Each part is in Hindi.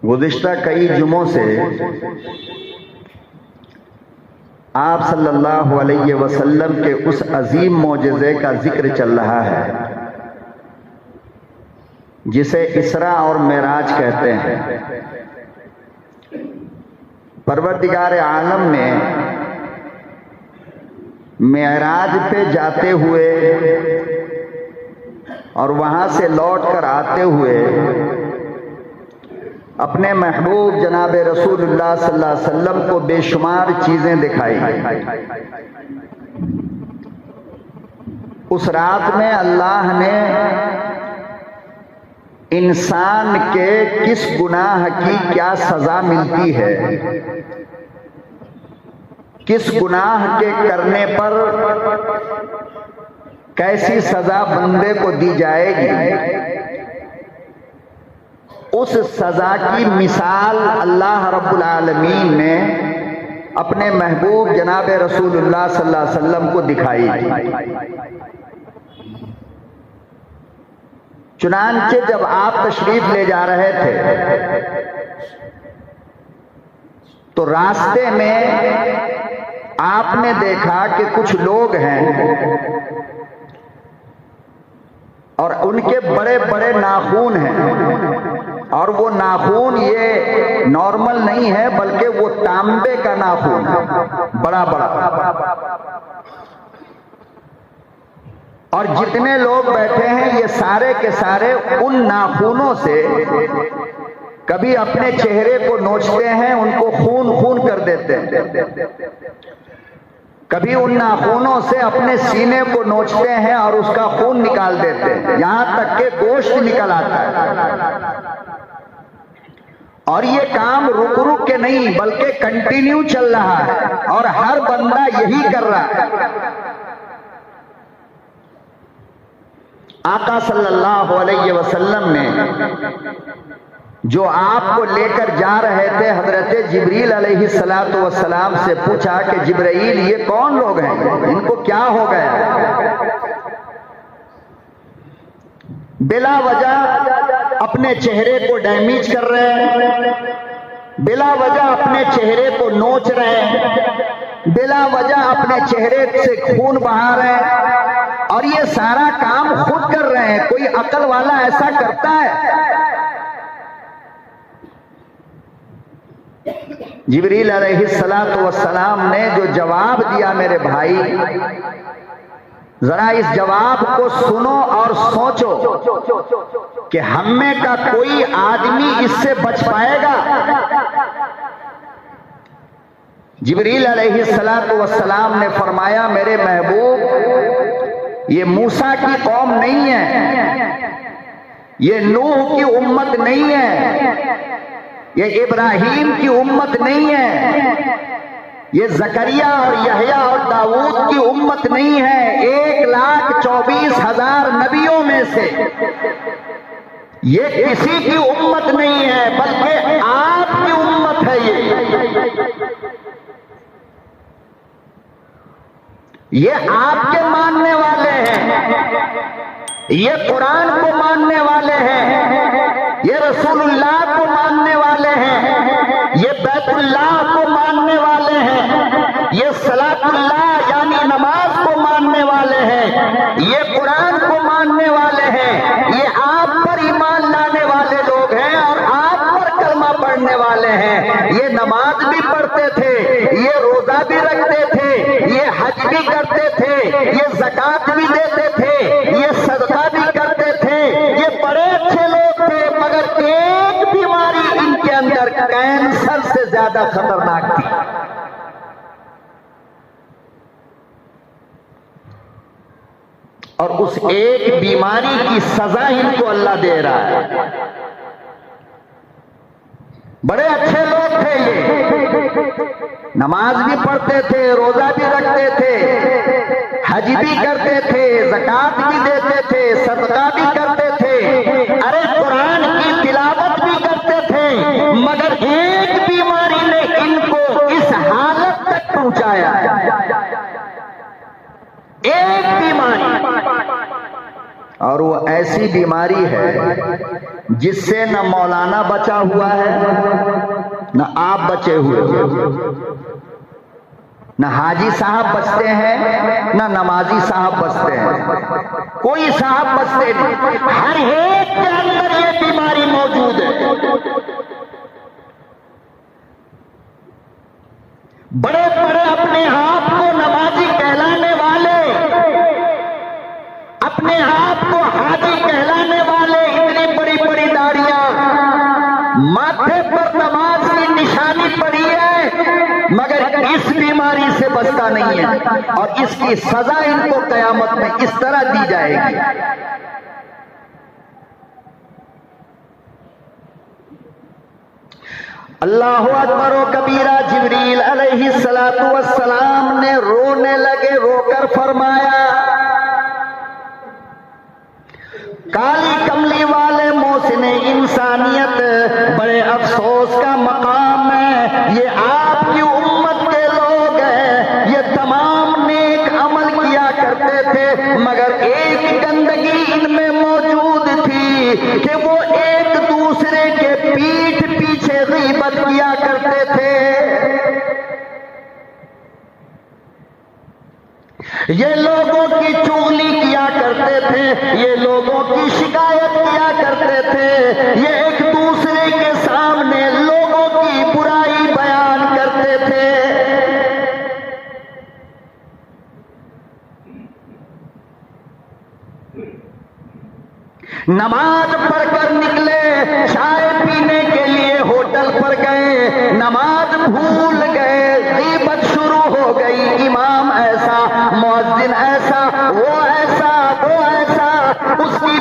गुज़िश्ता कई जुमों से आप सल्लल्लाहु अलैहि वसल्लम के उस अजीम मोजज़े का जिक्र चल रहा है जिसे इसरा और मेराज कहते हैं। परवरदिगार आलम ने मेराज पे जाते हुए और वहां से लौट कर आते हुए अपने महबूब जनाब रसूलुल्लाह सल्लल्लाहु अलैहि वसल्लम को बेशुमार चीजें दिखाई। उस रात में अल्लाह ने इंसान के किस गुनाह की क्या सजा मिलती है, किस गुनाह के करने पर कैसी सजा बंदे को दी जाएगी, उस सजा की मिसाल अल्लाह रब्बुल आलमीन ने अपने महबूब जनाब रसूलुल्लाह सल्लल्लाहु अलैहि वसल्लम को दिखाई। चुनांचे जब आप तशरीफ ले जा रहे थे तो रास्ते में आपने देखा कि कुछ लोग हैं और उनके बड़े बड़े नाखून हैं, और वो नाखून ये नॉर्मल नहीं है बल्कि वो तांबे का नाखून बड़ा बड़ा। और जितने लोग बैठे हैं ये सारे के सारे उन नाखूनों से कभी अपने चेहरे को नोचते हैं, उनको खून खून कर देते हैं, कभी उन नाखूनों से अपने सीने को नोचते हैं और उसका खून निकाल देते हैं, यहां तक के गोश्त निकल आता है। और ये काम रुक रुक के नहीं बल्कि कंटिन्यू चल रहा है और हर बंदा यही कर रहा है। आका सल्लल्लाहु अलैहि वसल्लम ने जो आपको लेकर जा रहे थे हजरत जिब्रील अलैहिस्सलातु वस्सलाम से पूछा कि जिब्रील ये कौन लोग हैं, इनको क्या हो गया, बिला वजह अपने चेहरे को डैमेज कर रहे हैं, बिला वजह अपने चेहरे को नोच रहे हैं, बिला वजह अपने चेहरे से खून बहा रहे हैं और ये सारा काम खुद कर रहे हैं। कोई अकल वाला ऐसा करता है? जिब्रील अलैहिस्सलातु वस्सलाम ने जो जवाब दिया मेरे भाई, जरा इस जवाब को सुनो और सोचो कि हम में का कोई आदमी इससे बच पाएगा। जिब्रील अलैहिस्सलातु वस्सलाम ने फरमाया मेरे महबूब, ये मूसा की कौम नहीं है, ये नूह की उम्मत नहीं है, ये इब्राहीम की उम्मत नहीं है, ये जकरिया और यहया और दाऊद की उम्मत नहीं है। 1,24,000 नबियों में से ये किसी की उम्मत नहीं है बल्कि आपकी उम्मत है। ये आपके मानने वाले हैं, ये कुरान को मानने वाले हैं, ये रसूलुल्लाह को मानने वाले हैं, ये बैतुल्लाह को मानने वाले हैं, ये सलातुल्लाह यानी नमाज को मानने वाले हैं, ये कुरान को मानने वाले हैं, ये आप पर ईमान लाने वाले लोग हैं और आप पर कलमा पढ़ने वाले हैं। ये नमाज भी पढ़ते थे, ये रोजा भी रखते थे, ये हज भी करते थे, ये ज़कात भी देते थे, ये सदका भी करते थे, ये बड़े अच्छे लोग थे, मगर एक बीमारी इनके अंदर कैंसर से ज्यादा खतरनाक थी। और उस एक बीमारी की सजा इनको अल्लाह दे रहा है। बड़े अच्छे लोग थे ये, नमाज भी पढ़ते थे, रोजा भी रखते थे, हज भी करते थे, ज़कात भी देते थे, सदका भी करते थे, अरे कुरान की तिलावत भी करते थे, मगर एक बीमारी ने इनको इस हालत तक पहुंचाया। एक बीमारी, और वो ऐसी बीमारी है जिससे न मौलाना बचा हुआ है, न आप बचे हुए हो, न हाजी साहब बचते हैं, न नमाजी साहब बचते हैं, कोई साहब बचते नहीं। हर एक के अंदर ये बीमारी मौजूद है। बड़े बड़े अपने आप को नमाजी कहलाने वाले, अपने आप को हाजी कहलाने वाले, इतनी बड़ी बड़ी दाढ़ियां, माथे पर नमाज की निशानी पड़ी है, मगर इस बीमारी से बचता नहीं है और इसकी सजा इनको कयामत में इस तरह दी जाएगी। अल्लाहु अकबर व कबीरा। जिब्रील अलैहिस्सलातु वस्सलाम ने रोने लगे, रोकर फरमाया, काली कमली वाले मोहसिन इंसानियत, बड़े अफसोस का मकाम है, ये आपकी उम्मत के लोग हैं, ये तमाम नेक अमल किया करते थे, मगर एक गंदगी इनमें मौजूद थी कि वो एक दूसरे के पीठ पीछे गीबत किया करते थे। ये लोगों की चुगली किया करते थे, ये लोगों की शिकायत किया करते थे, ये एक दूसरे के सामने लोगों की बुराई बयान करते थे। नमाज पढ़कर निकले, चाय पीने के लिए होटल पर गए, नमाज भूल गए, गीबत शुरू हो गई, इमाम ऐसा, मुअज्जिन ऐसा, वो ऐसा, वो ऐसा, उसकी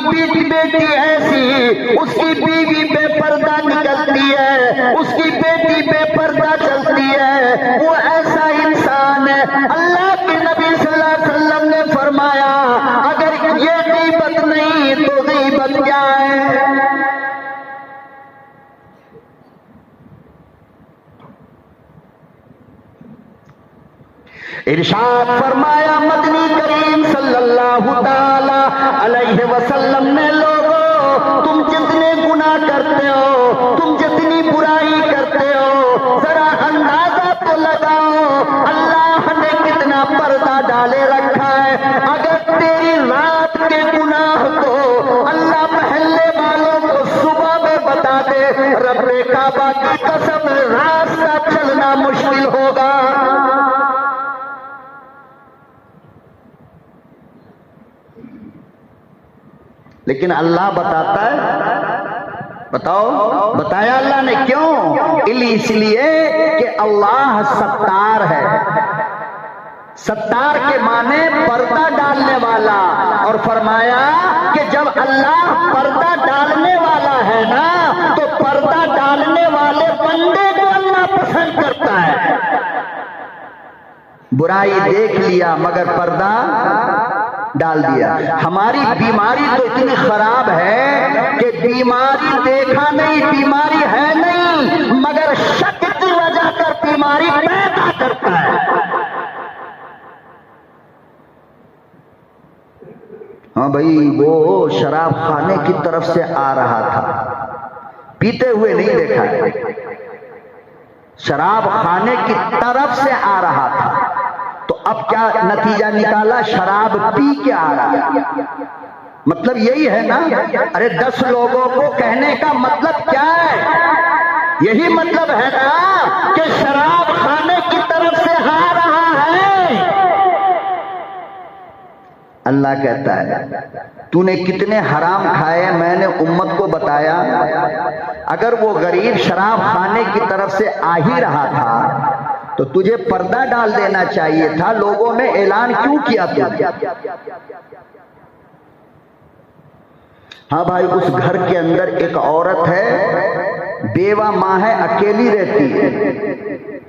बेटी ऐसी, उसकी बीवी बेपर्दा निकलती है, उसकी बेटी बेपर्दा चलती है, वो ऐसा इंसान है। अल्लाह के नबी सल्लल्लाहु अलैहि वसल्लम ने फरमाया, अगर ये गीबत नहीं तो गीबत क्या है? इरशाद फरमाया मदनी करीम सल्लल्लाहु ताला अलैहि वसल्लम ने, लोगों तुम जितने गुनाह करते हो, तुम जितनी बुराई करते हो, जरा अंदाजा तो लगाओ अल्लाह ने कितना पर्दा डाले रखा है। अगर तेरी रात के गुनाह को अल्लाह महल्ले वालों को सुबह में बता दे, रब्बे काबा की कसम रास्ता चलना मुश्किल होगा। लेकिन अल्लाह बताता है, बताओ, बताया अल्लाह ने क्यों? इसलिए कि अल्लाह सत्तार है। सत्तार के माने पर्दा डालने वाला, और फरमाया कि जब अल्लाह पर्दा डालने वाला है ना, तो पर्दा डालने वाले बंदे को अल्लाह पसंद करता है। बुराई देख लिया मगर पर्दा डाल दिया। हमारी बीमारी तो इतनी खराब है कि बीमारी देखा नहीं, बीमारी है नहीं, मगर शक की वजह कर बीमारी पैदा करता है। हाँ भाई, वो शराब खाने की तरफ से आ रहा था, पीते हुए नहीं देखा है, शराब खाने की तरफ से आ रहा था। तो अब क्या नतीजा निकाला? शराब पी के आ रहा। मतलब यही है ना? अरे 10 लोगों को कहने का मतलब क्या है? यही मतलब है ना कि शराब खाने की तरफ से आ रहा है। अल्लाह कहता है तूने कितने हराम खाए, मैंने उम्मत को बताया। अगर वो गरीब शराब खाने की तरफ से आ ही रहा था तो तुझे पर्दा डाल देना चाहिए था। लोगों में ऐलान क्यों किया तुझे? हाँ भाई, उस घर के अंदर एक औरत है, बेवा माँ है, अकेली रहती है।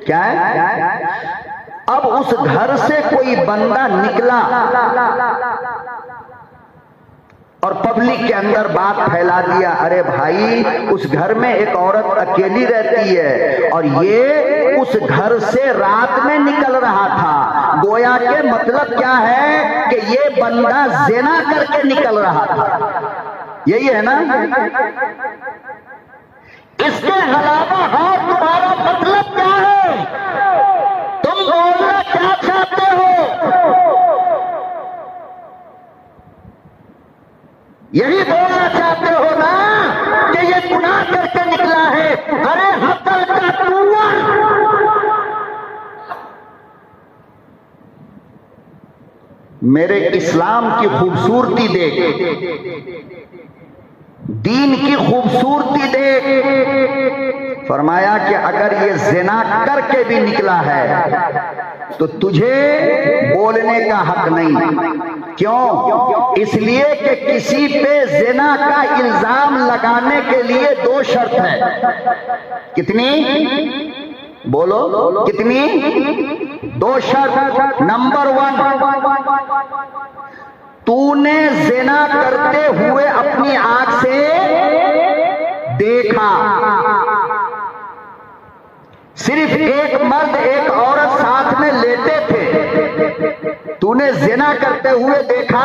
क्या है? अब उस घर से कोई बंदा निकला और पब्लिक के अंदर बात फैला दिया, अरे भाई उस घर में एक औरत अकेली रहती है और ये उस घर से रात में निकल रहा था। गोया के मतलब क्या है कि ये बंदा ज़िना करके निकल रहा था। यही है ना? इसके अलावा हाँ तुम्हारा मतलब क्या है? तुम बोलना क्या चाहते हो? यही बोलना चाहते हो ना कि ये गुनाह करके निकला है? अरे हकल का कुआं, मेरे इस्लाम की खूबसूरती देख, दीन की खूबसूरती देख। फरमाया कि अगर ये ज़िना करके भी निकला है तो तुझे बोलने का हक नहीं। क्यों? इसलिए कि किसी पे ज़िना का इल्जाम लगाने के लिए दो शर्त है। कितनी? बोलो कितनी? दो शर्त। नंबर 1, तूने ज़िना करते हुए अपनी आंख से देखा। सिर्फ एक मर्द एक औरत साथ में लेटे थे, तूने ज़िना करते हुए देखा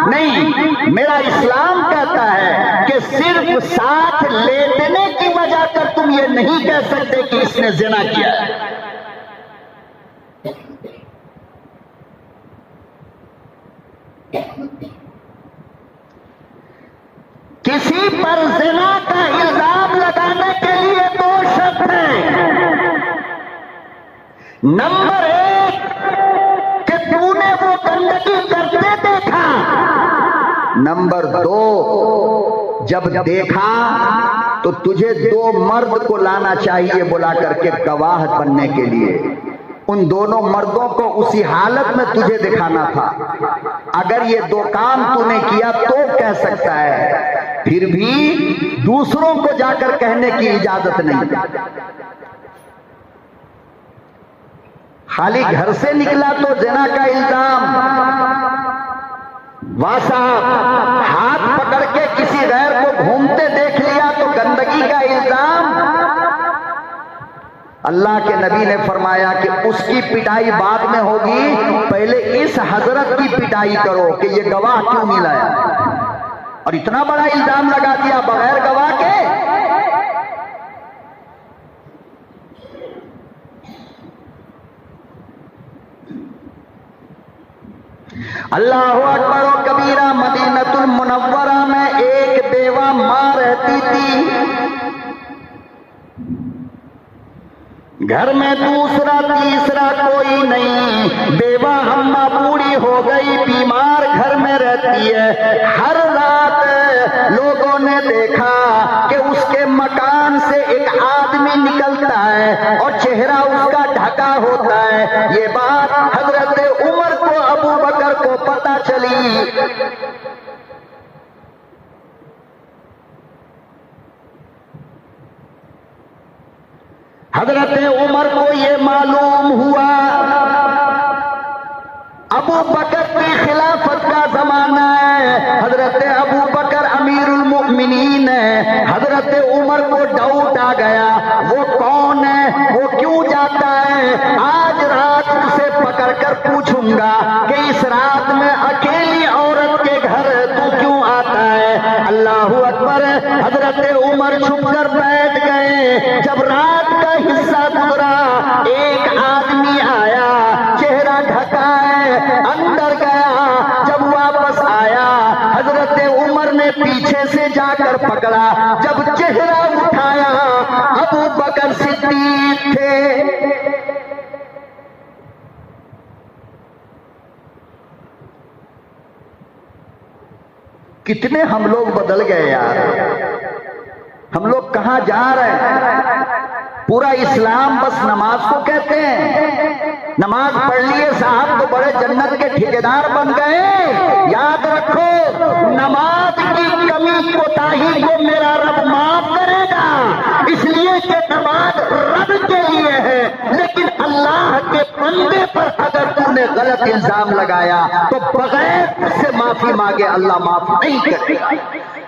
नहीं। मेरा इस्लाम कहता है कि सिर्फ साथ लेटने की वजह कर तुम ये नहीं कह सकते कि इसने ज़िना किया है। किसी पर ज़िना का इल्जाम लगाने के लिए दो शर्त हैं। नंबर 1 कि तूने वो गंदगी करते देखा। नंबर 2, जब देखा तो तुझे 2 मर्द को लाना चाहिए बुला करके गवाह बनने के लिए। उन दोनों मर्दों को उसी हालत में तुझे दिखाना था। अगर ये 2 काम तूने किया तो कह सकता है, फिर भी दूसरों को जाकर कहने की इजाजत नहीं। खाली घर से निकला तो ज़िना का इल्जाम, वाह साहब, हाथ पकड़ के किसी गैर को घूमते देख लिया तो गंदगी का इल्जाम। अल्लाह के नबी ने फरमाया कि उसकी पिटाई बाद में होगी, पहले इस हजरत की पिटाई करो कि ये गवाह क्यों नहीं लाया। और इतना बड़ा इल्जाम लगा दिया बगैर गवाह के। अल्लाहु अकबर व कबीरा। मदीनतुल मुनव्वरा में एक बेवा मां रहती थी। घर में दूसरा तीसरा कोई नहीं। बेवा अम्मा बूढ़ी हो गई, बीमार घर में रहती है। हर रात लोगों ने देखा कि उसके मकान से एक आदमी निकलता है और चेहरा उसका ढका होता है। ये बात हजरत उमर को, अबू बकर को पता चली। हजरत उमर को ये मालूम हुआ अबू बकर की खिलाफत का जमाना है, हजरत अबू बकर अमीरुल मुमिनीन है। हजरत उमर को डाउट आ गया, वो कौन है, वो क्यों जाता है। आज रात उसे पकड़कर पूछूंगा कि इस रात में अकेली औरत के घर तू क्यों आता है। अल्लाहू अकबर। हजरत उमर छुपकर बैठ गए। जब रात का हिस्सा गुजरा, एक आदमी आया, चेहरा ढका है, अंदर गया। जब वापस आया, हजरत उमर ने पीछे से जाकर पकड़ा। जब चेहरा उठाया, अबू बकर सिद्दीक थे। कितने हम लोग बदल गए यार। हम लोग कहां जा रहे हैं। पूरा इस्लाम बस नमाज को कहते हैं। नमाज पढ़ लिए साहब तो बड़े जन्नत के ठेकेदार बन गए। याद रखो, नमाज की कमी कोताही को मेरा रब माफ करेगा, इसलिए कि नमाज रब के लिए है। लेकिन अल्लाह के बंदे पर अगर तूने गलत इल्जाम लगाया तो बगैर उससे माफी मांगे अल्लाह माफ नहीं करेगा।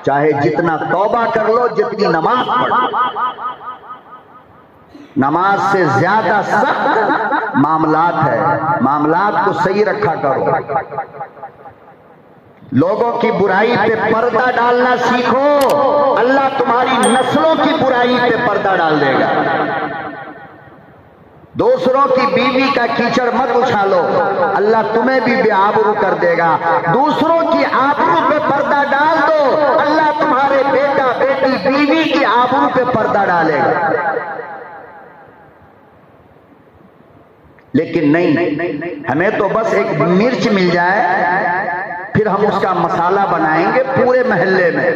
चाहे जितना तौबा कर लो, जितनी नमाज पढ़ो। नमाज से ज्यादा सख्त मामलात है। मामलात को सही रखा करो। लोगों की बुराई पे पर्दा डालना सीखो, अल्लाह तुम्हारी नस्लों की बुराई पे पर्दा डाल देगा। दूसरों की बीवी का कीचड़ मत उछालो, अल्लाह तुम्हें भी बेआबरू कर देगा। दूसरों की आबरू पे पर्दा डाल दो, अल्लाह तुम्हारे बेटा बेटी बीवी की आबरू पे पर्दा डालेगा। लेकिन नहीं, हमें तो बस एक मिर्च मिल जाए, फिर हम उसका मसाला बनाएंगे पूरे मोहल्ले में।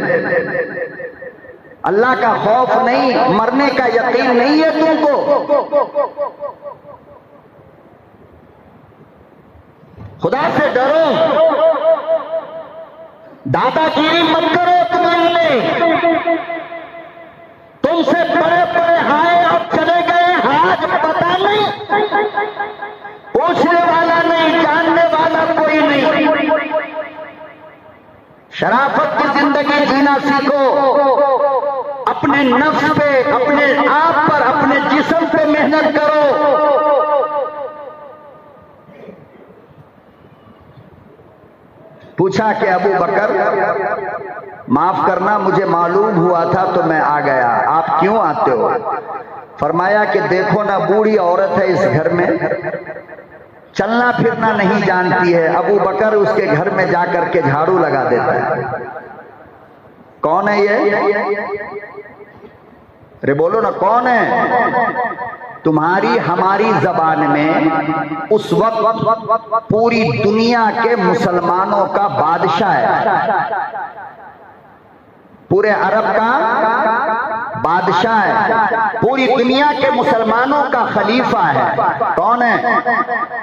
अल्लाह का खौफ नहीं, मरने का यकीन नहीं है तुमको। खुदा से डरो, दादागिरी मत करो। तुम्हारे तुमसे बड़े बड़े आए और चले गए, आज पता नहीं, पूछने वाला नहीं, जानने वाला कोई नहीं। शराफत की जिंदगी जीना सीखो, अपने नफ्स पे, अपने आप पर, अपने जिस्म पे मेहनत करो। पूछा कि अबू बकर माफ करना, मुझे मालूम हुआ था तो मैं आ गया, आप क्यों आते हो? फरमाया कि देखो ना, बूढ़ी औरत है इस घर में, चलना फिरना नहीं जानती है। अबू बकर उसके घर में जाकर के झाड़ू लगा देता है। कौन है ये? अरे बोलो ना, कौन है? तुम्हारी हमारी जबान में उस वक्त पूरी दुनिया के मुसलमानों का बादशाह है, पूरे अरब का बादशाह है, पूरी दुनिया के मुसलमानों का खलीफा है। कौन है?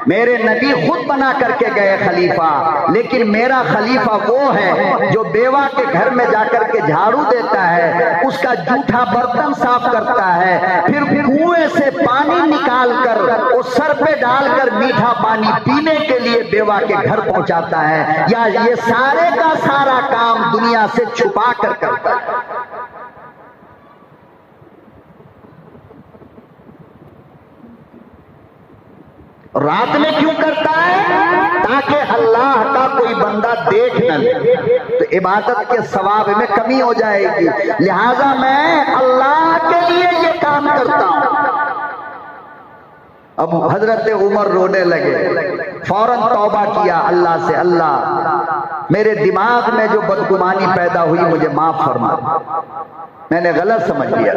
मेरे नबी खुद बना करके गए खलीफा, लेकिन मेरा खलीफा वो है जो बेवा के घर में जाकर के झाड़ू देता है, उसका जूठा बर्तन साफ करता है, फिर कुएं से पानी निकाल कर उस सर पे डालकर मीठा पानी पीने के लिए बेवा के घर पहुंचाता है। या ये सारे का सारा काम दुनिया से छुपा कर करता है। रात में क्यों करता है? ताकि अल्लाह का कोई बंदा देख न ले, तो इबादत के सवाब में कमी हो जाएगी। लिहाजा मैं अल्लाह के लिए ये काम करता हूं। अब हजरत उमर रोने लगे, फौरन तौबा किया अल्लाह से, अल्लाह मेरे दिमाग में जो बदगुमानी पैदा हुई मुझे माफ फरमा, मैंने गलत समझ लिया।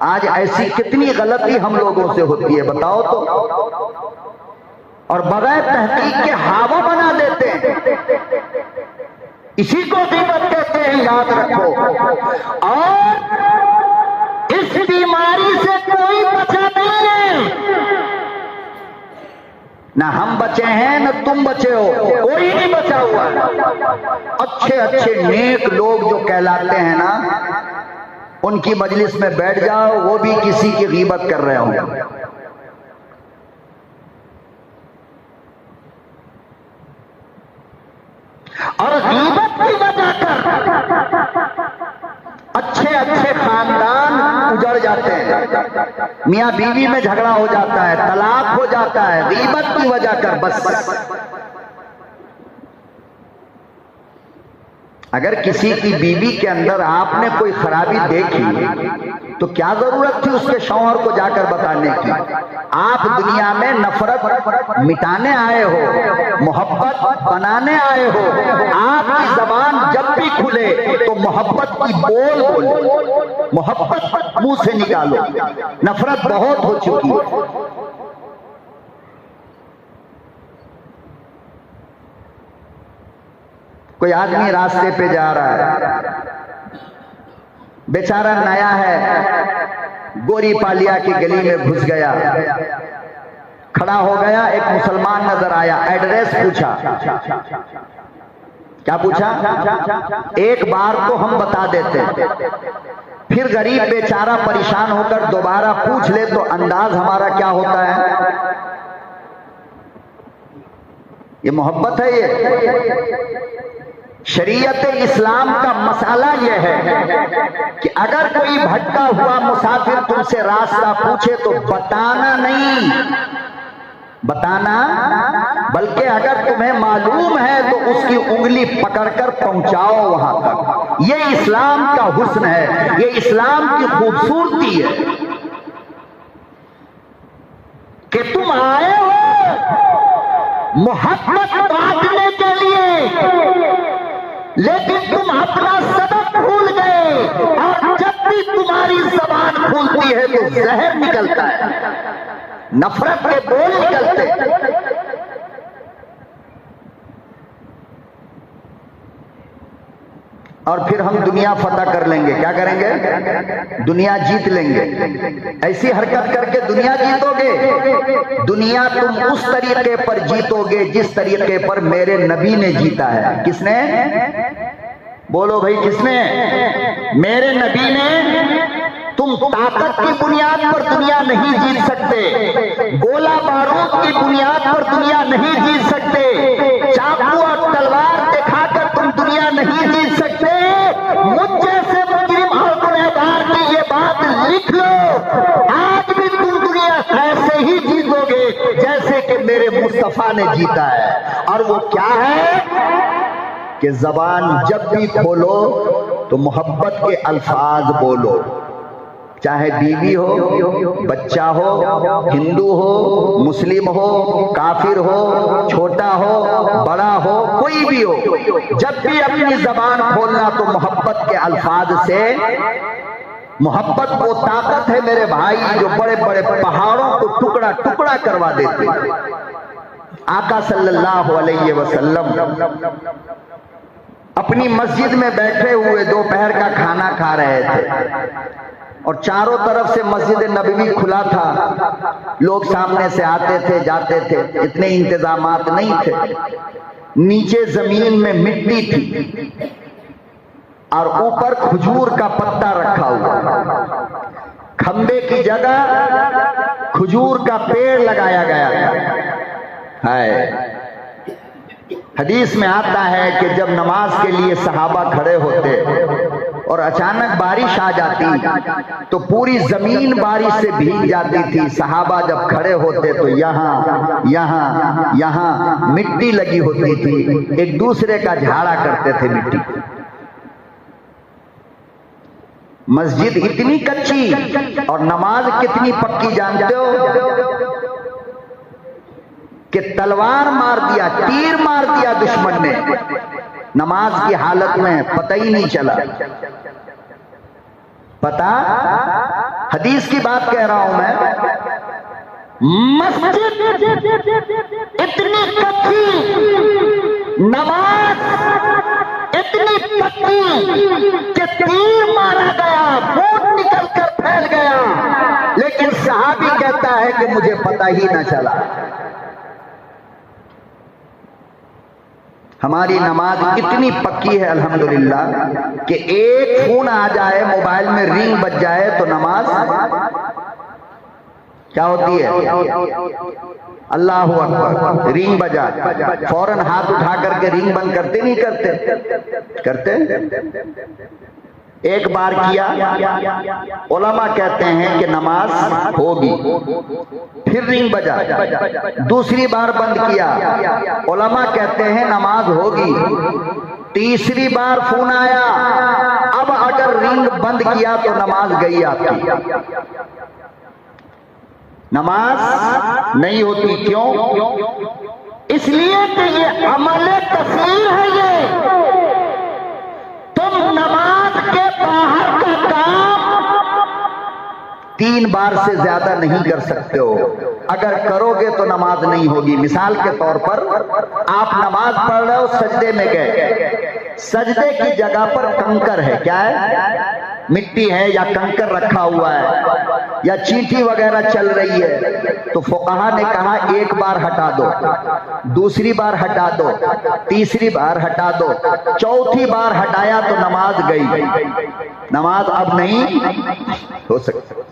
आज ऐसी कितनी गलती हम लोगों से होती है बताओ तो, और बगैर तहकीक के हावा बना देते हैं। इसी को गीबत कहते हैं, याद रखो। और इस बीमारी से कोई बचा नहीं है, ना हम बचे हैं ना तुम बचे हो, कोई नहीं बचा हुआ। अच्छे अच्छे नेक लोग जो कहलाते हैं ना, उनकी मजलिस में बैठ जाओ, वो भी किसी की गीबत कर रहे होंगे। और गीबत की वजह कर अच्छे अच्छे खानदान उजड़ जाते हैं, मियां बीवी में झगड़ा हो जाता है, तलाक हो जाता है, गीबत की वजह कर। बस अगर किसी की बीवी के अंदर आपने कोई खराबी देखी तो क्या जरूरत थी उसके शौहर को जाकर बताने की? आप दुनिया में नफरत मिटाने आए हो, मोहब्बत बनाने आए हो। आपकी जबान जब भी खुले तो मोहब्बत की बोल बोलो, मोहब्बत मुंह से निकालो। नफरत बहुत हो चुकी है। कोई आदमी रास्ते पे जा रहा है, बेचारा नया है, गोरी पालिया की गली में घुस गया, खड़ा हो गया, एक मुसलमान नजर आया, एड्रेस पूछा। क्या पूछा? एक बार तो हम बता देते, फिर गरीब बेचारा परेशान होकर दोबारा पूछ ले तो अंदाज हमारा क्या होता है? ये मोहब्बत है? ये शरीयत इस्लाम का मसाला यह है कि अगर कोई भटका हुआ मुसाफिर तुमसे रास्ता पूछे तो बताना नहीं, बताना, बल्कि अगर तुम्हें मालूम है तो उसकी उंगली पकड़कर पहुंचाओ वहां तक। ये इस्लाम का हुस्न है, ये इस्लाम की खूबसूरती है कि तुम आए हो मोहब्बत बांटने के लिए, लेकिन तुम अपना सबक भूल गए, और जब भी तुम्हारी जबान खुलती है तो जहर निकलता है, नफरत के बोल निकलते। और फिर हम दुनिया फतह कर लेंगे। क्या करेंगे? दुनिया जीत लेंगे। ऐसी हरकत करके दुनिया जीतोगे? दुनिया तुम उस तरीके पर जीतोगे जिस तरीके पर मेरे नबी ने जीता है। किसने? बोलो भाई, किसने? मेरे नबी ने। तुम ताकत की बुनियाद पर दुनिया नहीं जीत सकते, गोला बारूद की बुनियाद पर दुनिया नहीं जीत सकते, चाकू और तलवार दिखाकर तुम दुनिया नहीं जीत सकते। मुझ जैसे मुजरिम और गुनहगार की ये बात लिख लो, आज भी तुम दुनिया ऐसे ही जीतोगे जैसे कि मेरे मुस्तफा ने जीता है। और वो क्या है कि जबान जब भी खोलो तो मोहब्बत के अल्फाज बोलो, चाहे बीवी हो, बच्चा हो, हिंदू हो, मुस्लिम हो, काफिर हो, छोटा हो, बड़ा हो, कोई भी हो, जब भी अपनी जबान खोलना तो मोहब्बत के अल्फाज से। मोहब्बत वो ताकत है मेरे भाई जो बड़े बड़े पहाड़ों को टुकड़ा टुकड़ा करवा देती है। आका सल्लल्लाहु अलैहि वसल्लम अपनी मस्जिद में बैठे हुए दोपहर का खाना खा रहे थे और चारों तरफ से मस्जिद नबवी खुला था। लोग सामने से आते थे, जाते थे, इतने इंतजामात नहीं थे। नीचे जमीन में मिट्टी थी और ऊपर खजूर का पत्ता रखा हुआ, खंबे की जगह खजूर का पेड़ लगाया गया है। हदीस में आता है कि जब नमाज के लिए सहाबा खड़े होते और अचानक बारिश आ जाती तो पूरी जमीन बारिश से भीग जाती थी। सहाबा जब खड़े होते तो यहाँ यहाँ यहाँ मिट्टी लगी होती थी, एक दूसरे का झाड़ा करते थे मिट्टी। मस्जिद इतनी कच्ची और नमाज कितनी पक्की जानते हो कि तलवार मार दिया, तीर मार दिया दुश्मन ने, नमाज की हालत में पता ही नहीं चला। पता, हदीस की बात कह रहा हूं मैं। मस्जिद इतनी कच्ची, नमाज इतनी पक्की कि तीर मारा गया, खून निकलकर फैल गया, लेकिन सहाबी कहता है कि मुझे पता ही ना चला। हमारी नमाज इतनी पक्की है अल्हम्दुलिल्लाह कि एक फोन आ जाए, मोबाइल में रिंग बज जाए तो नमाज क्या होती है? अल्लाहु अकबर, रिंग बजा, फौरन हाथ उठा करके रिंग बंद करते नहीं करते? एक बार किया, उलमा कहते हैं कि नमाज होगी। फिर रिंग बजा, दूसरी बार बंद किया, उलमा कहते हैं नमाज होगी। तीसरी बार फोन आया, अब अगर रिंग बंद किया तो नमाज गई आपकी, नमाज नहीं होती। क्यों? इसलिए कि ये अमले तस्वीर है। ये तुम नमाज के बाहर का काम 3 बार से ज्यादा नहीं कर सकते हो। अगर करोगे तो नमाज नहीं होगी। मिसाल के तौर पर आप नमाज पढ़ रहे हो, सजदे में गए, सजदे की जगह पर कंकर है, क्या है? मिट्टी है या कंकर रखा हुआ है या चींटी वगैरह चल रही है, तो फुकहा ने कहा एक बार हटा दो, दूसरी बार हटा दो, तीसरी बार हटा दो, चौथी बार हटाया तो नमाज गई। नमाज अब नहीं हो सकती।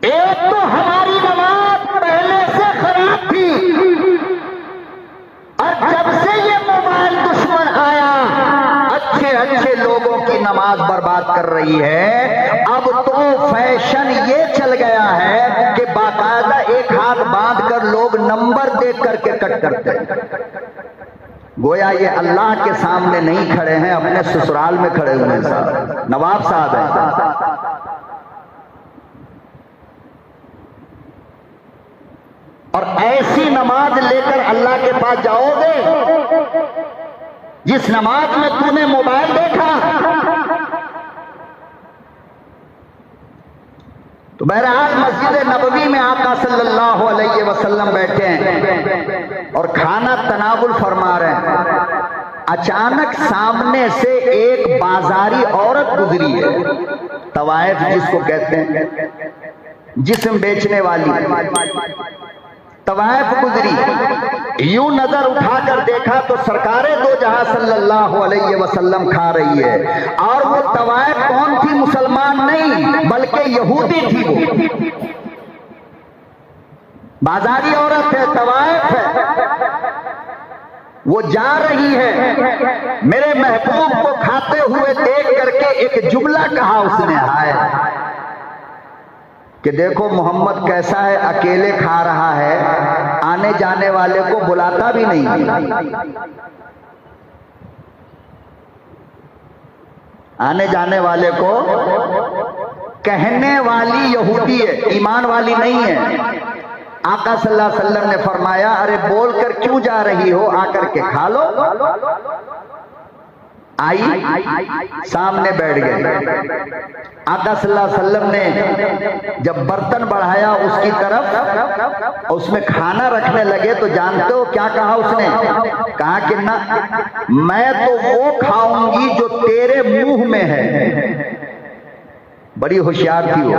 एक तो हमारी नमाज पहले से खराब थी और जब से ये मोबाइल दुश्मन आया, अच्छे अच्छे लोगों की नमाज बर्बाद कर रही है। अब तो फैशन ये चल गया है कि बाकायदा एक हाथ बांध कर लोग नंबर देख करके कट करते हैं, गोया ये अल्लाह के सामने नहीं खड़े हैं, अपने ससुराल में खड़े हुए हैं। साहब नवाब साहब हैं, और ऐसी नमाज लेकर अल्लाह के पास जाओगे जिस नमाज में तूने मोबाइल देखा। तो बहरहाल मस्जिद नबवी में आका सल्लल्लाहु अलैहि वसल्लम बैठे हैं और खाना तनावुल फरमा रहे हैं। अचानक सामने से एक बाजारी औरत गुजरी है, तवाइफ जिसको कहते हैं, जिस्म बेचने वाली तवाइफ गुजरी। यूं नजर उठाकर देखा तो सरकारे दो जहां सल्लल्लाहु अलैहि वसल्लम खा रही है, और वो तवाइफ कौन थी? मुसलमान नहीं बल्कि यहूदी थी। वो बाजारी औरत है, तवाइफ है, वो जा रही है। मेरे महबूब को खाते हुए देख करके एक जुमला कहा उसने, हाय कि देखो मोहम्मद कैसा है, अकेले खा रहा है, आने जाने वाले को बुलाता भी नहीं। आने जाने वाले को कहने वाली यहूदी है, ईमान वाली नहीं है। आका सल्लल्लाहु अलैहि वसल्लम ने फरमाया, अरे बोलकर क्यों जा रही हो, आकर के खा लो। आई सामने बैठ गए। आका सल्लल्लाहु अलैहि वसल्लम ने जब बर्तन बढ़ाया उसकी तरफ, उसमें खाना रखने लगे, तो जानते हो क्या कहा उसने? कहा कि ना, मैं तो वो खाऊंगी जो तेरे मुंह में है। बड़ी होशियार थी वो।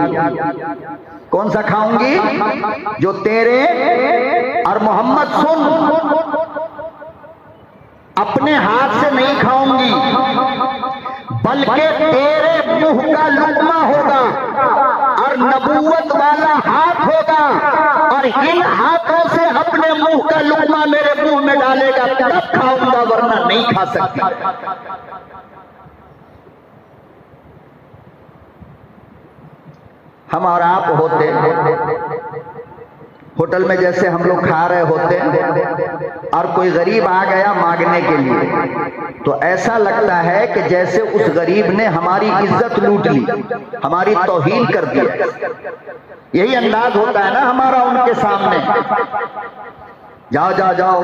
कौन सा खाऊंगी? जो तेरे। और मोहम्मद सुन, अपने हाथ से नहीं खाऊंगी, बल्कि तेरे मुंह का लुक़मा होगा और नबूवत वाला हाथ होगा, और इन हाथों से अपने मुंह का लुक़मा मेरे मुंह में डालेगा, तब खाऊंगा, वरना नहीं खा सकती। हम और आप होते होटल में, जैसे हम लोग खा रहे होते हैं और कोई गरीब आ गया मांगने के लिए, तो ऐसा लगता है कि जैसे उस गरीब ने हमारी इज्जत लूट ली, हमारी तौहीन कर दी। यही अंदाज होता है ना हमारा उनके सामने। जाओ जाओ जाओ,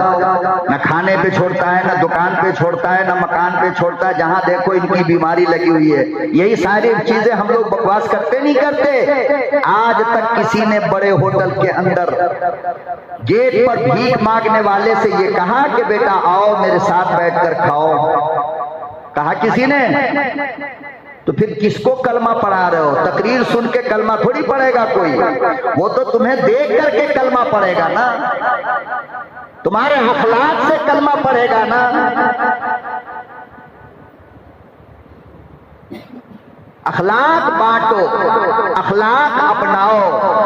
न खाने पे छोड़ता है, न दुकान पे छोड़ता है, न मकान पे छोड़ता है, जहां देखो इनकी बीमारी लगी हुई है। यही सारी चीजें हम लोग बकवास करते नहीं करते। आज तक किसी ने बड़े होटल के अंदर गेट पर भीख मांगने वाले से ये कहा कि बेटा आओ मेरे साथ बैठकर खाओ? कहा किसी ने? तो फिर किसको कलमा पढ़ा रहे हो? तकरीर सुन के कलमा थोड़ी पढ़ेगा कोई, वो तो तुम्हें देख करके कलमा पढ़ेगा ना, तुम्हारे अखलाक से कलमा पढ़ेगा ना। अखलाक बांटो, अखलाक अपनाओ,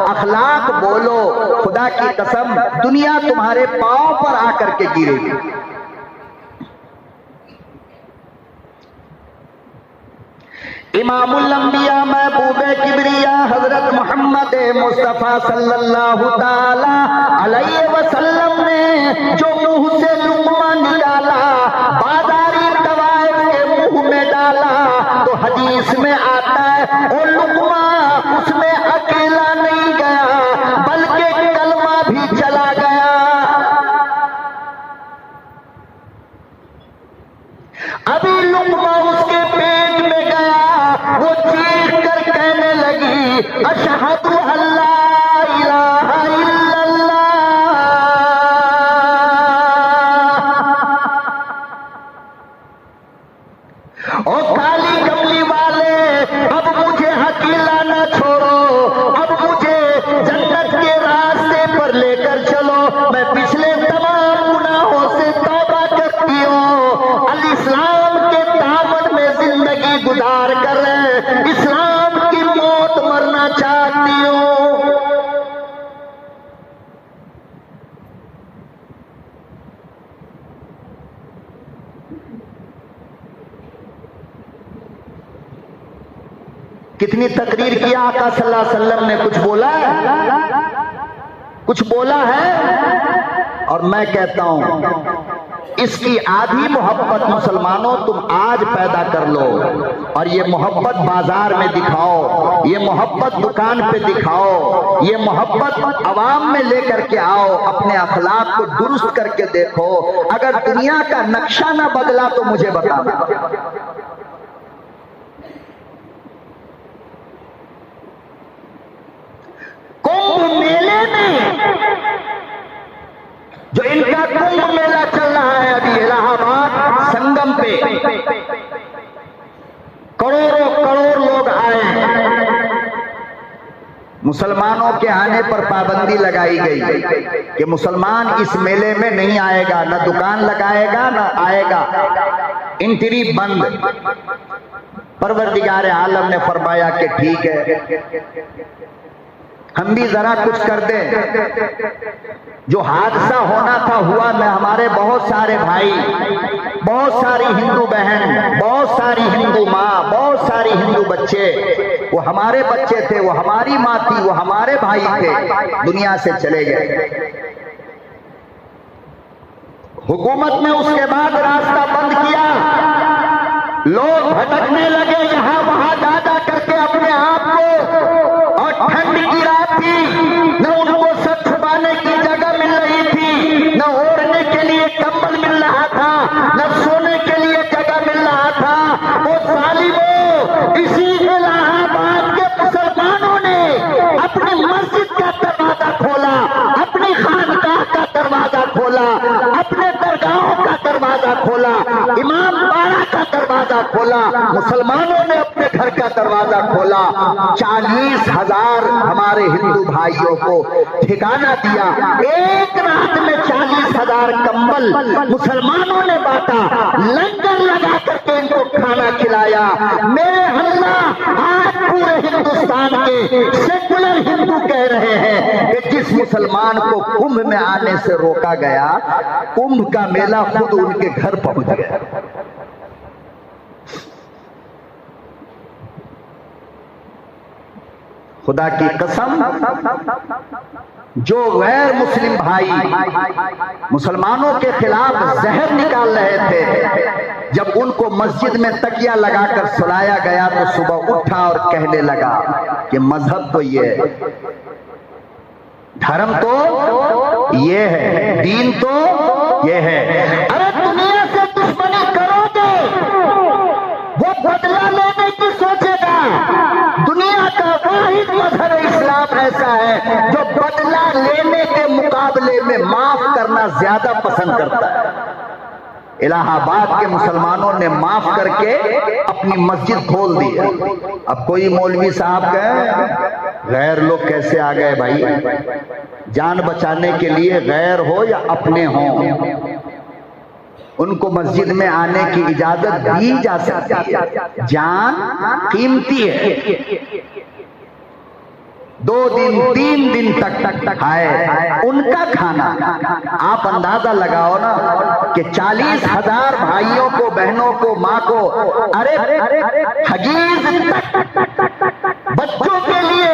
अखलाक बोलो। खुदा की कसम दुनिया तुम्हारे पांव पर आकर के गिरेगी। इमामुल अंबिया महबूबे किबरिया हजरत मोहम्मद मुस्तफा सल्लल्लाहु ताला अलैहि वसल्लम ने जो मुंह से लुक़मा निकाला, बाजारी तवाइफ के मुंह में डाला, तो हदीस में आता है वो लुक़मा उसमें अकेला नहीं गया, बल्कि कलमा भी चला गया। अभी लुक़मा उसके पेट में गया, वो चीख कर कहने लगी, अशहदु अल्ला इलाहा इल्लल्लाह। ओ काली कमली वाले, अब मुझे अकेला न छोड़ो, अब मुझे जन्नत के रास्ते पर लेकर चलो। मैं पिछले तमाम गुनाहों से तौबा करती हूँ, अल इस्लाम के दामन में जिंदगी गुजार कर इस्लाम की मौत मरना चाहती हूँ। कितनी तकरीर किया आका सल्लल्लाहु अलैहि वसल्लम ने, कुछ बोला है? कुछ बोला है? और मैं कहता हूं इसकी आधी मोहब्बत मुसलमानों तुम आज पैदा कर लो, और ये मोहब्बत बाजार में दिखाओ, ये मोहब्बत दुकान पे दिखाओ, ये मोहब्बत अवाम में लेकर के आओ, अपने अखलाक को दुरुस्त करके देखो। अगर दुनिया का नक्शा ना बदला तो मुझे बताना। कुंभ मेले में जो इनका कुंभ मेला चल रहा है अभी इलाहाबाद संगम पे, करोड़ों करोड़ लोग आए हैं। मुसलमानों के आने पर पाबंदी लगाई गई कि मुसलमान इस मेले में नहीं आएगा, न दुकान लगाएगा न आएगा, एंट्री बंद। परवरदिगार आलम ने फरमाया कि ठीक है, हम भी जरा कुछ कर दें। जो हादसा होना था हुआ। मैं हमारे बहुत सारे भाई, बहुत सारी हिंदू बहन, बहुत सारी हिंदू माँ, बहुत सारी हिंदू बच्चे, वो हमारे बच्चे थे, वो हमारी माँ थी, वो हमारे भाई थे, दुनिया से चले गए। हुकूमत ने उसके बाद रास्ता बंद किया, लोग भटकने लगे यहाँ वहां जा करके अपने आप को, और ठंड की रात थी, न उनको सर छुपाने की जगह मिल रही थी, न ओढ़ने के लिए कंबल मिल रहा था, न सोने के लिए जगह मिल रहा था। वो जालिमों, इसी इलाहाबाद के मुसलमानों ने अपनी मस्जिद का दरवाजा खोला, अपनी खानकाह का दरवाजा खोला, अपने दरगाहों का दरवाजा खोला, इमाम बाड़ा का दरवाजा खोला, मुसलमानों ने अपने घर का दरवाजा खोला। 40,000 हमारे हिंदू भाइयों को ठिकाना दिया। एक रात में 40,000 कंबल मुसलमानों ने बांटा, लंगर लगा करके इनको खाना खिलाया। मेरे अल्लाह, आज पूरे हिंदुस्तान के सेकुलर हिंदू कह रहे हैं कि जिस मुसलमान को कुंभ में आने से रोका गया, कुंभ का मेला खुद उनके घर पहुंच गया। खुदा की कसम, जो गैर मुस्लिम भाई मुसलमानों के खिलाफ जहर निकाल रहे थे, जब उनको मस्जिद में तकिया लगाकर सुलाया गया तो सुबह उठा और कहने लगा कि मजहब तो ये है, धर्म तो ये है, दीन तो ये है। अरे दुनिया से दुश्मनी करोगे, वो बदला लेने की सोचेगा। दुनिया का वाहिद मजहब इस्लाम ऐसा है जो बदला लेने के मुकाबले में माफ करना ज्यादा पसंद करता है। इलाहाबाद के मुसलमानों ने माफ करके अपनी मस्जिद खोल दी। अब कोई मौलवी साहब कहे गैर लोग कैसे आ गए भाई, जान बचाने के लिए गैर हो या अपने हो, उनको मस्जिद में आने की इजाजत दी जा सकती है। जान कीमती है। 2 दिन 3 दिन तक खाए उनका खाना। आप अंदाजा लगाओ ना कि 40,000 भाइयों को, बहनों को, माँ को, अरे हगीज बच्चों के लिए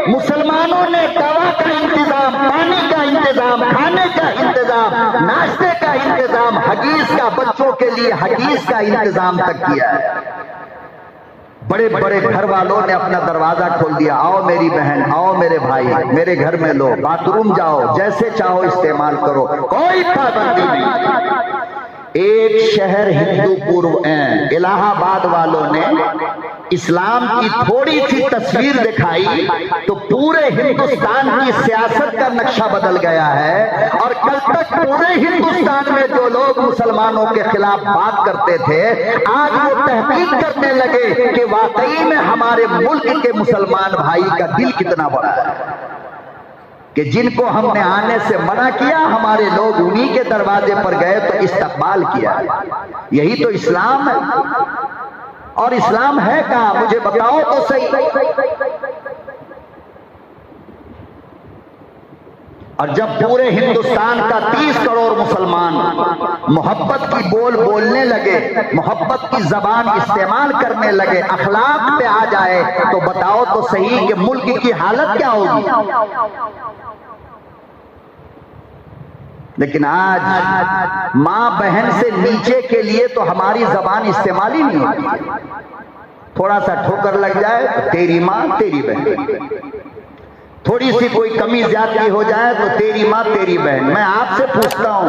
मुसलमानों ने दवा का इंतजाम, पानी का इंतजाम, खाने का इंतजाम, नाश्ते का इंतजाम, हगीज का, बच्चों के लिए हगीज का इंतजाम तक किया है। बड़े बड़े घर वालों ने अपना दरवाजा खोल दिया, आओ मेरी बहन, आओ मेरे भाई, मेरे घर में लो, बाथरूम जाओ, जैसे चाहो इस्तेमाल करो, कोई पाबंदी नहीं। एक शहर हिंदूपुर इलाहाबाद वालों ने इस्लाम की थोड़ी सी तस्वीर दिखाई तो पूरे हिंदुस्तान की सियासत का नक्शा बदल गया है। और कल तक पूरे हिंदुस्तान में जो लोग मुसलमानों के खिलाफ बात करते थे, आज वो तहकीक करने लगे कि वाकई में हमारे मुल्क के मुसलमान भाई का दिल कितना बड़ा है, कि जिनको हमने आने से मना किया, हमारे लोग उन्हीं के दरवाजे पर गए तो इस्तकबाल किया। यही तो इस्लाम है। और इस्लाम है कहाँ, मुझे बताओ तो सही। और जब पूरे हिंदुस्तान का 30 करोड़ मुसलमान मोहब्बत की बोल बोलने लगे, मोहब्बत की जबान इस्तेमाल करने लगे, अखलाक पे आ जाए, तो बताओ तो सही कि मुल्क की हालत क्या होगी। लेकिन आज मां बहन से नीचे के लिए तो हमारी जबान इस्तेमाल ही नहीं होती। थोड़ा सा ठोकर लग जाए तो तेरी मां तेरी बहन, थोड़ी सी कोई कमी ज्यादती हो जाए तो तेरी मां तेरी बहन। मैं आपसे पूछता हूं,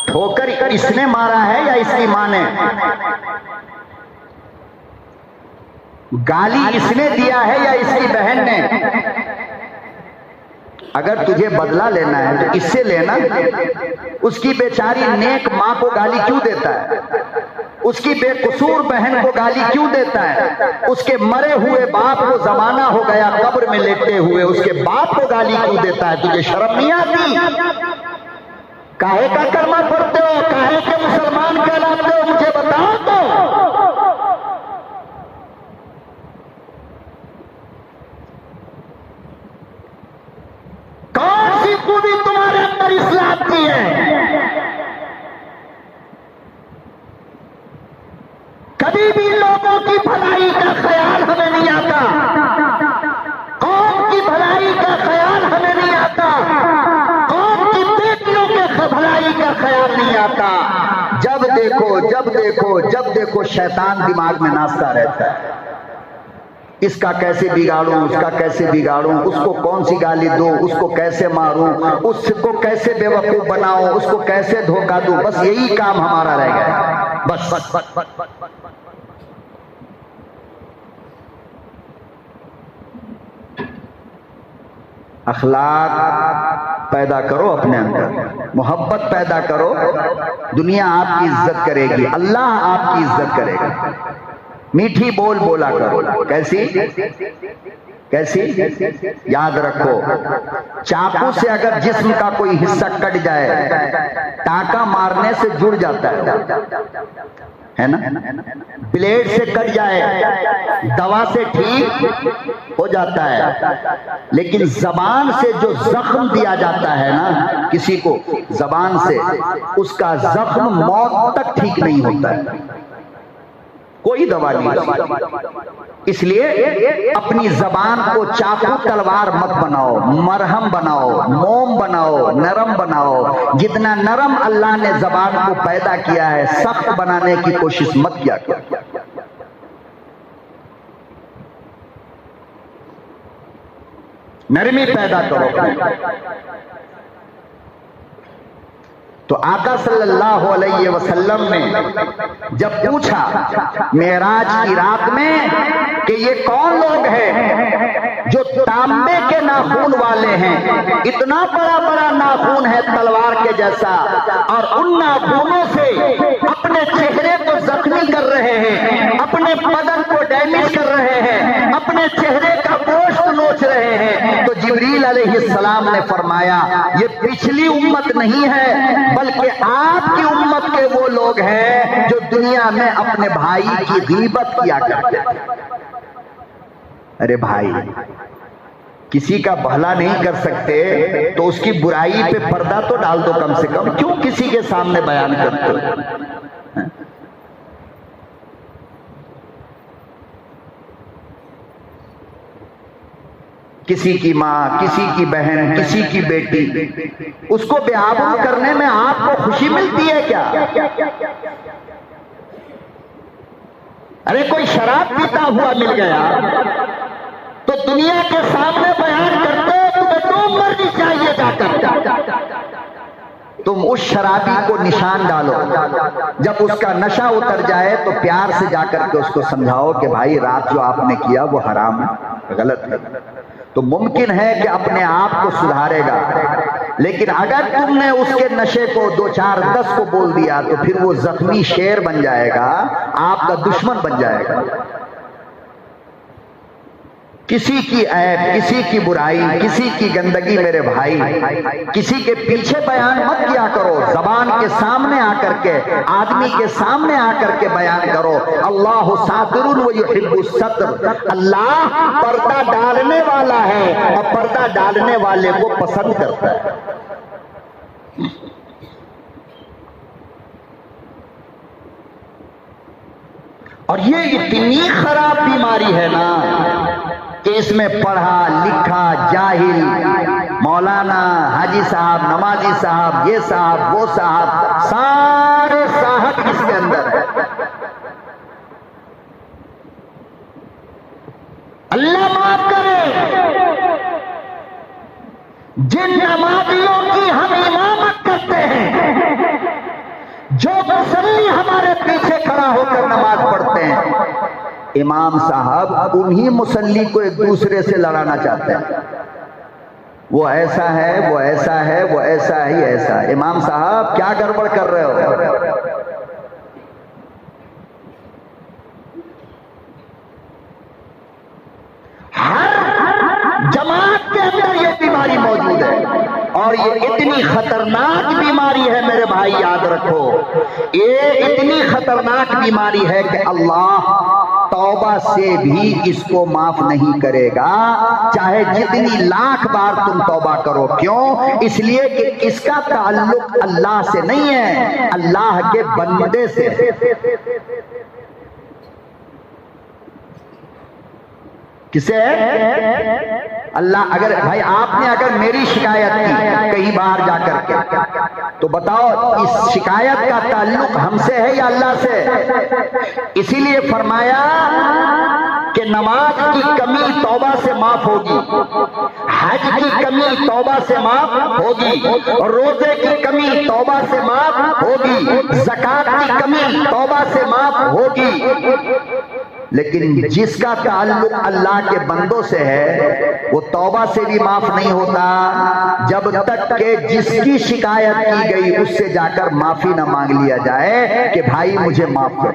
ठोकर इसने मारा है या इसकी मां ने? गाली इसने दिया है या इसकी बहन ने? अगर तुझे बदला लेना है तो इससे लेना। उसकी बेचारी नेक मां को गाली क्यों देता है? उसकी बेकसूर बहन को गाली क्यों देता है? उसके मरे हुए बाप को जमाना हो गया कब्र में लेटे हुए, उसके बाप को गाली क्यों देता है? तुझे शर्म नहीं आती? काहे का कर्मा पढ़ते हो? काहे के मुसलमान कहलाते हो? मुझे बताओ तो। कौन सी खूबी तुम्हारे अंदर इस्लाम की है? कभी भी लोगों की भलाई का ख्याल हमें नहीं आता, कौम की भलाई का ख्याल हमें नहीं आता, कौम की बेटियों के भलाई का ख्याल नहीं आता। जब देखो जब देखो जब देखो शैतान दिमाग में नाचता रहता है, इसका कैसे बिगाड़ूं, उसका कैसे बिगाड़ूं, उसको कौन सी गाली दूं, उसको कैसे मारूं, उसको कैसे बेवकूफ बनाऊं, उसको कैसे धोखा दूं। बस यही काम हमारा रह गया। बस अखलाक पैदा करो अपने अंदर, मोहब्बत पैदा करो, दुनिया आपकी इज्जत करेगी, अल्लाह आपकी इज्जत करेगा। मीठी बोल बोला करो। कैसी कैसी? याद रखो, चाकू से अगर जिस्म का कोई हिस्सा कट जाए, टाका मारने से जुड़ जाता है ना? ब्लेड से कट जाए, दवा से ठीक हो जाता है, लेकिन जबान से जो जख्म दिया जाता है ना किसी को, जबान से उसका जख्म मौत तक ठीक नहीं होता है, कोई दवा नहीं। इसलिए अपनी जबान को चाकू तलवार मत बनाओ, मरहम बनाओ, मोम बनाओ, नरम बनाओ। जितना नरम अल्लाह ने जबान को पैदा किया है, सख्त बनाने की कोशिश मत किया करो। नरमी पैदा करो। तो आका सल्लल्लाहु अलैहि वसल्लम ने जब पूछा मेराज की रात में कि ये कौन लोग हैं जो तांबे के नाखून वाले हैं, इतना बड़ा बड़ा नाखून है तलवार के जैसा, और उन नाखूनों से अपने चेहरे को जख्मी कर रहे हैं, अपने बदन को डैमेज कर रहे हैं, अपने चेहरे का गोश्त नोच रहे हैं। तो जिब्रील अलैहिस्सलाम ने फरमाया ये पिछली उम्मत नहीं है, बल्कि आपकी उम्मत के वो लोग हैं जो दुनिया में अपने भाई की गीबत किया करते हैं। अरे भाई, किसी का भला नहीं कर सकते तो उसकी बुराई पे पर्दा तो डाल दो कम से कम, क्यों किसी के सामने बयान करते हो? किसी की माँ, किसी की बहन, किसी की बेटी, उसको बेआबरू करने में आपको खुशी मिलती है क्या? अरे कोई शराब पीता हुआ मिल गया तो दुनिया के सामने बयान करते हो तुम्हें तो मरनी चाहिए जाकर। तुम उस शराबी को निशान डालो, जब उसका नशा उतर जाए तो प्यार से जाकर के उसको समझाओ कि भाई रात जो आपने किया वो हराम है, गलत है। तो मुमकिन है कि अपने आप को सुधारेगा, लेकिन अगर तुमने उसके नशे को 2, 4, 10 को बोल दिया तो फिर वो जख्मी शेर बन जाएगा, आपका दुश्मन बन जाएगा। किसी की ऐब, किसी की बुराई, किसी की गंदगी मेरे भाई किसी के पीछे बयान मत किया करो। जबान के सामने आकर के, आदमी के सामने आकर के बयान करो। अल्लाह सातिरुन व युहिब्बुस सत्र, अल्लाह पर्दा डालने वाला है और पर्दा डालने वाले को पसंद करता है। और ये इतनी खराब बीमारी है ना कि इसमें पढ़ा लिखा जाहिल, मौलाना, हाजी साहब, नमाजी साहब, ये साहब, वो साहब, सारे साहब इसके अंदर है। अल्लाह माफ करे, जिन नमाजियों की हम इमामत करते हैं, जो मुसल्ली हमारे पीछे खड़ा होकर नमाज पढ़ते हैं, इमाम साहब उन्हीं मुसल्ली को एक दूसरे से लड़ाना चाहते हैं। वो ऐसा है, वो ऐसा है, वो ऐसा ही ऐसा। इमाम साहब क्या गड़बड़ कर रहे हो? हर जमात के अंदर ये बीमारी मौजूद है और ये इतनी खतरनाक बीमारी है मेरे भाई, याद रखो। ये इतनी खतरनाक बीमारी है कि अल्लाह तौबा से भी इसको माफ नहीं करेगा, चाहे जितनी लाख बार तुम तौबा करो। क्यों? इसलिए कि इसका ताल्लुक अल्लाह से नहीं है, अल्लाह के बंदे से। किसे? अल्लाह। अगर भाई आपने अगर मेरी शिकायत की कहीं बाहर जाकर के, तो बताओ इस शिकायत का ताल्लुक हमसे है या अल्लाह से? इसीलिए फरमाया कि नमाज की कमी तौबा से माफ होगी, हज की कमी तौबा से माफ होगी, रोजे की कमी तौबा से माफ होगी, ज़कात की कमी तौबा से माफ होगी। लेकिन जिसका ताल्लुक अल्लाह के बंदों से है वो तौबा से भी माफ नहीं होता जब तक के जिसकी शिकायत की गई उससे जाकर माफी न मांग लिया जाए कि भाई मुझे माफ कर,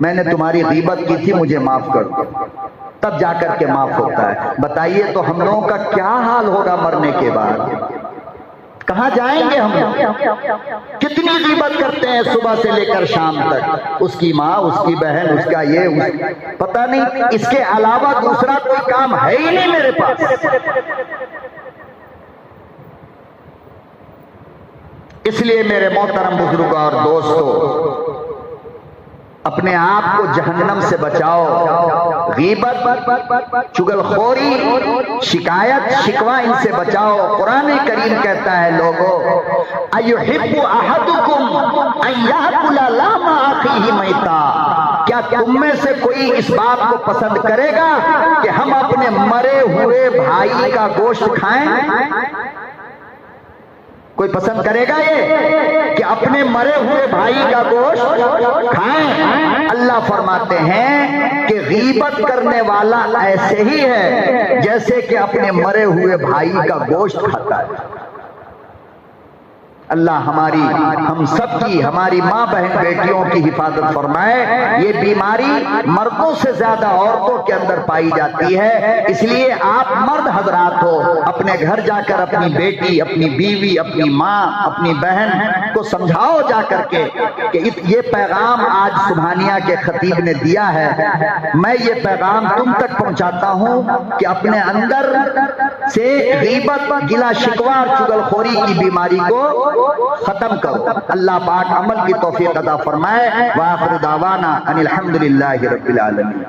मैंने तुम्हारी गीबत की थी, मुझे माफ कर दो। तब जाकर के माफ होता है। बताइए तो हम लोगों का क्या हाल होगा मरने के बाद? कहां जाएंगे हम? कितनी गीबत करते हैं सुबह से लेकर शाम तक, उसकी माँ, उसकी बहन, उसका ये पता नहीं, इसके अलावा दूसरा कोई काम है ही नहीं मेरे पास। इसलिए मेरे मोहतरम बुजुर्ग और दोस्तों, अपने आप को जहन्नम से बचाओ। गीबत, चुगलखोरी, शिकायत, शिकवा, इनसे बचाओ। कुरान करीम कहता है, लोगों अयुहिब्बु अहदुकुम अन याकुला लामा अखीहि मैता, क्या तुम में से कोई इस बात को पसंद करेगा कि हम अपने मरे हुए भाई का गोश्त खाएं? कोई पसंद करेगा ये कि अपने मरे हुए भाई का गोश्त खाएं? अल्लाह फरमाते हैं कि गीबत करने वाला ऐसे ही है जैसे कि अपने मरे हुए भाई का गोश्त खाता है। अल्लाह हमारी, हम सब की, हमारी माँ बहन बेटियों की हिफाजत फरमाए। ये बीमारी मर्दों से ज्यादा औरतों के अंदर पाई जाती है। इसलिए आप मर्द हजरात हो, अपने घर जाकर अपनी बेटी, अपनी बीवी, अपनी माँ, अपनी बहन को समझाओ जाकर के कि ये पैगाम आज सुभानिया के खतीब ने दिया है। मैं ये पैगाम तुम तक पहुंचाता हूँ कि अपने अंदर से गीबत, गिला शिकवा और चुगलखोरी की बीमारी को खत्म करो। अल्लाह पाक अमल की तौफीक अता फरमाए। व आखिर दावाना अनिल हम्दुलिल्लाहि रब्बिल आलमीन।